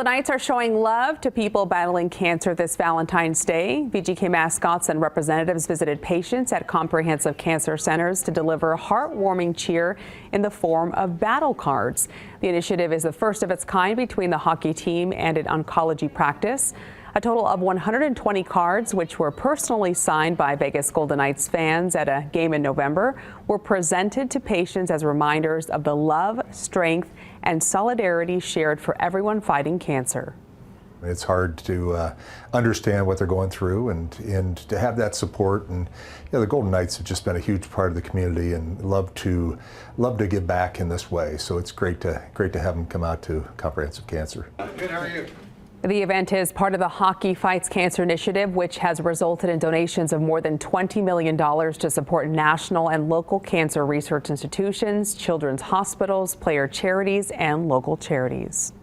Golden Knights are showing love to people battling cancer this Valentine's Day. VGK mascots and representatives visited patients at comprehensive cancer centers to deliver heartwarming cheer in the form of battle cards. The initiative is the first of its kind between the hockey team and an oncology practice. A total of 120 cards, which were personally signed by Vegas Golden Knights fans at a game in November, were presented to patients as reminders of the love, strength, and solidarity shared for everyone fighting cancer. It's hard to understand what they're going through and to have that support. And the Golden Knights have just been a huge part of the community and love to give back in this way. So it's great to have them come out to comprehensive cancer. Good, how are you? The event is part of the Hockey Fights Cancer Initiative, which has resulted in donations of more than $20 million to support national and local cancer research institutions, children's hospitals, player charities, and local charities.